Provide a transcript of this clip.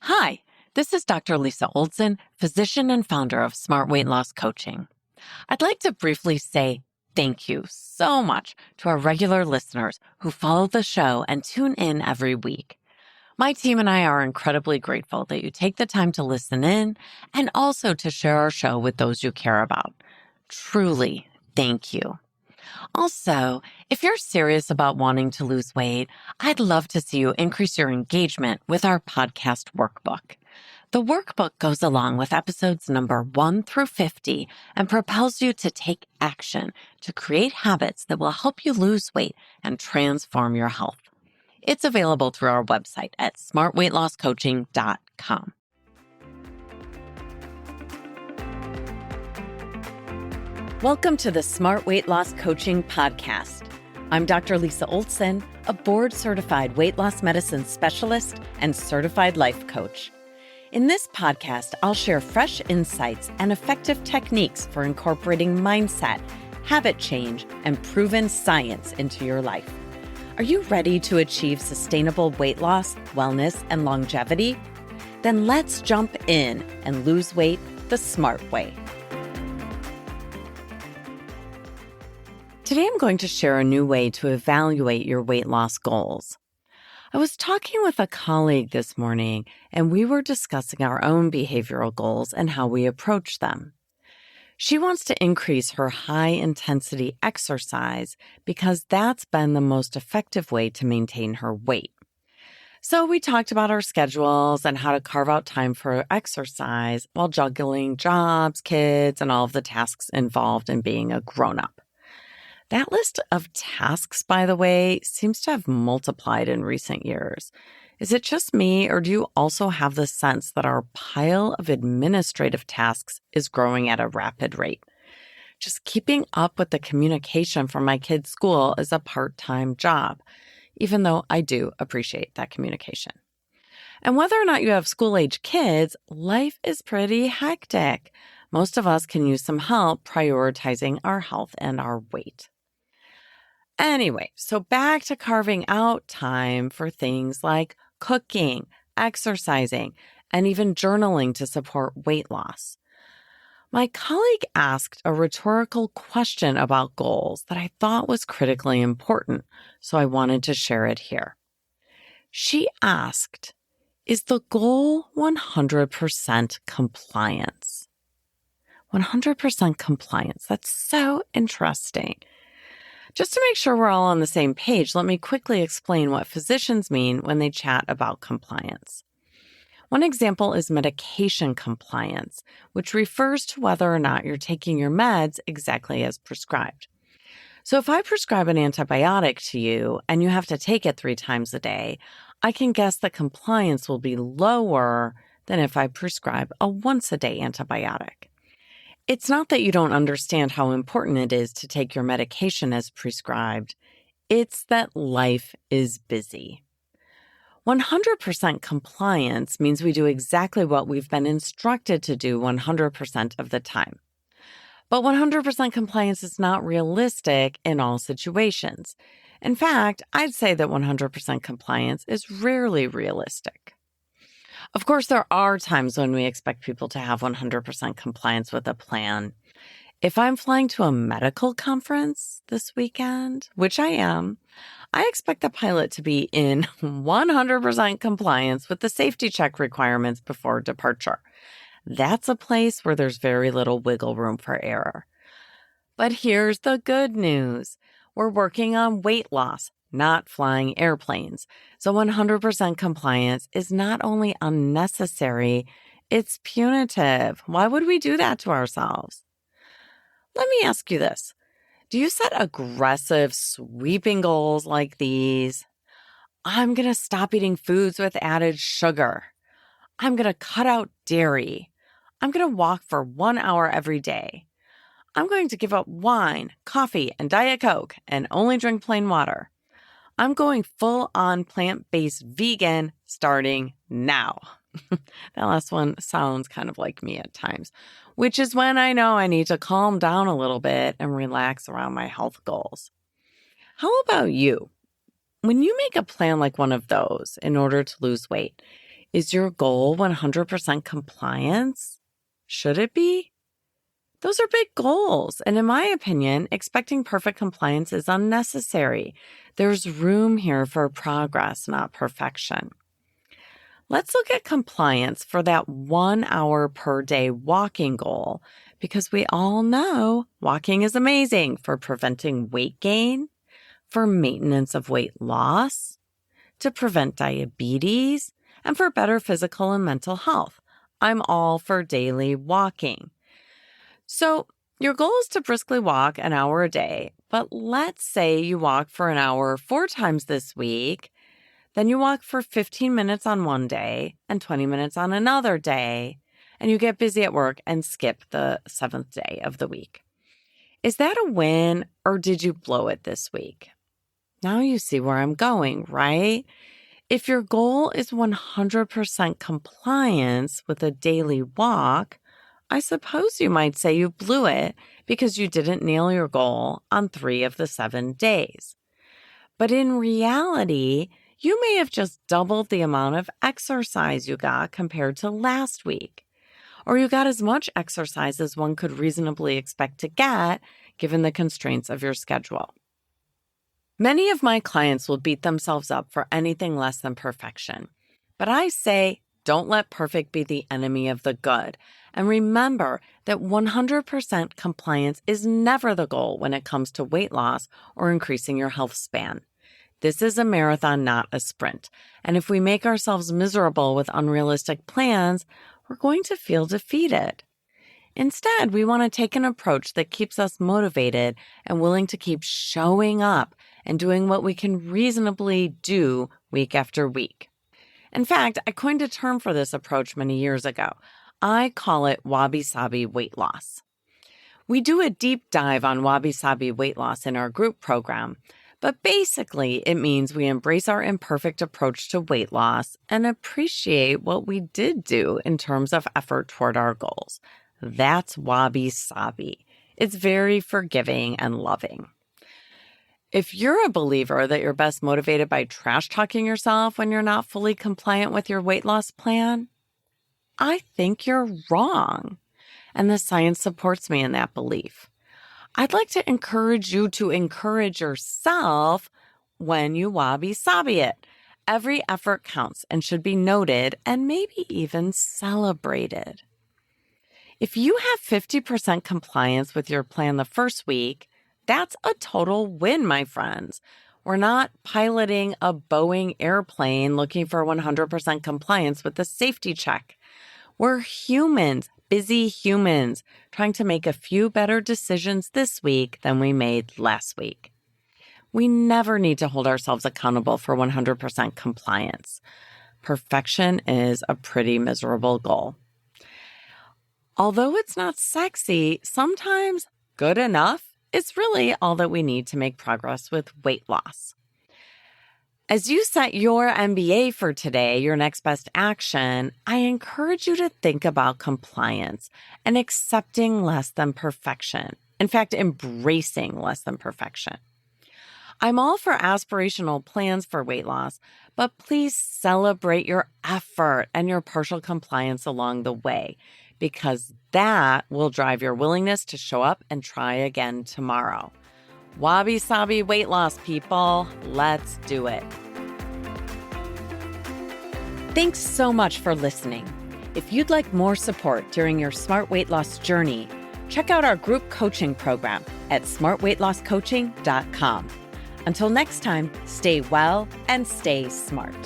Hi, this is Dr. Lisa Oldson, physician and founder of Smart Weight Loss Coaching. I'd like to briefly say thank you so much to our regular listeners who follow the show and tune in every week. My team and I are incredibly grateful that you take the time to listen in and also to share our show with those you care about. Truly, thank you. Also, if you're serious about wanting to lose weight, I'd love to see you increase your engagement with our podcast workbook. The workbook goes along with episodes number 1 through 50 and propels you to take action to create habits that will help you lose weight and transform your health. It's available through our website at smartweightlosscoaching.com. Welcome to the Smart Weight Loss Coaching Podcast. I'm Dr. Lisa Oldson, a board-certified weight loss medicine specialist and certified life coach. In this podcast, I'll share fresh insights and effective techniques for incorporating mindset, habit change, and proven science into your life. Are you ready to achieve sustainable weight loss, wellness, and longevity? Then let's jump in and lose weight the smart way. Today, I'm going to share a new way to evaluate your weight loss goals. I was talking with a colleague this morning, and we were discussing our own behavioral goals and how we approach them. She wants to increase her high-intensity exercise because that's been the most effective way to maintain her weight. So we talked about our schedules and how to carve out time for exercise while juggling jobs, kids, and all of the tasks involved in being a grown-up. That list of tasks, by the way, seems to have multiplied in recent years. Is it just me, or do you also have the sense that our pile of administrative tasks is growing at a rapid rate? Just keeping up with the communication from my kids' school is a part-time job, even though I do appreciate that communication. And whether or not you have school-age kids, life is pretty hectic. Most of us can use some help prioritizing our health and our weight. Anyway, so back to carving out time for things like cooking, exercising, and even journaling to support weight loss. My colleague asked a rhetorical question about goals that I thought was critically important, so I wanted to share it here. She asked, is the goal 100% compliance? 100% compliance. That's so interesting. Just to make sure we're all on the same page, let me quickly explain what physicians mean when they chat about compliance. One example is medication compliance, which refers to whether or not you're taking your meds exactly as prescribed. So if I prescribe an antibiotic to you and you have to take it 3 times a day, I can guess that compliance will be lower than if I prescribe a once-a-day antibiotic. It's not that you don't understand how important it is to take your medication as prescribed. It's that life is busy. 100% compliance means we do exactly what we've been instructed to do 100% of the time. But 100% compliance is not realistic in all situations. In fact, I'd say that 100% compliance is rarely realistic. Of course, there are times when we expect people to have 100% compliance with a plan. If I'm flying to a medical conference this weekend, which I am, I expect the pilot to be in 100% compliance with the safety check requirements before departure. That's a place where there's very little wiggle room for error. But here's the good news. We're working on weight loss, not flying airplanes. So 100% compliance is not only unnecessary, it's punitive. Why would we do that to ourselves? Let me ask you this. Do you set aggressive, sweeping goals like these? I'm going to stop eating foods with added sugar. I'm going to cut out dairy. I'm going to walk for 1 hour every day. I'm going to give up wine, coffee, and Diet Coke and only drink plain water. I'm going full-on plant-based vegan starting now. That last one sounds kind of like me at times, which is when I know I need to calm down a little bit and relax around my health goals. How about you? When you make a plan like one of those in order to lose weight, Is your goal 100% compliance? Should it be? Those are big goals, and in my opinion, expecting perfect compliance is unnecessary. There's room here for progress, not perfection. Let's look at compliance for that 1 hour per day walking goal, because we all know walking is amazing for preventing weight gain, for maintenance of weight loss, to prevent diabetes, and for better physical and mental health. I'm all for daily walking. So your goal is to briskly walk an hour a day, but let's say you walk for an hour 4 times this week. Then you walk for 15 minutes on one day and 20 minutes on another day, and you get busy at work and skip the 7th day of the week. Is that a win, or did you blow it this week? Now you see where I'm going, right? If your goal is 100% compliance with a daily walk, I suppose you might say you blew it because you didn't nail your goal on 3 of the 7 days. But in reality, you may have just doubled the amount of exercise you got compared to last week. Or you got as much exercise as one could reasonably expect to get given the constraints of your schedule. Many of my clients will beat themselves up for anything less than perfection. But I say, don't let perfect be the enemy of the good. And remember that 100% compliance is never the goal when it comes to weight loss or increasing your health span. This is a marathon, not a sprint. And if we make ourselves miserable with unrealistic plans, we're going to feel defeated. Instead, we want to take an approach that keeps us motivated and willing to keep showing up and doing what we can reasonably do week after week. In fact, I coined a term for this approach many years ago. I call it Wabi Sabi Weight Loss. We do a deep dive on Wabi Sabi Weight Loss in our group program, but basically it means we embrace our imperfect approach to weight loss and appreciate what we did do in terms of effort toward our goals. That's Wabi Sabi. It's very forgiving and loving. If you're a believer that you're best motivated by trash talking yourself when you're not fully compliant with your weight loss plan, I think you're wrong. And the science supports me in that belief. I'd like to encourage you to encourage yourself when you Wabi Sabi it. Every effort counts and should be noted and maybe even celebrated. If you have 50% compliance with your plan the first week, that's a total win, my friends. We're not piloting a Boeing airplane looking for 100% compliance with the safety check. We're humans, busy humans, trying to make a few better decisions this week than we made last week. We never need to hold ourselves accountable for 100% compliance. Perfection is a pretty miserable goal. Although it's not sexy, sometimes good enough is really all that we need to make progress with weight loss. As you set your MBA for today, your next best action, I encourage you to think about compliance and accepting less than perfection. In fact, embracing less than perfection. I'm all for aspirational plans for weight loss, but please celebrate your effort and your partial compliance along the way, because that will drive your willingness to show up and try again tomorrow. Wabi Sabi weight loss, people. Let's do it. Thanks so much for listening. If you'd like more support during your smart weight loss journey, check out our group coaching program at smartweightlosscoaching.com. Until next time, stay well and stay smart.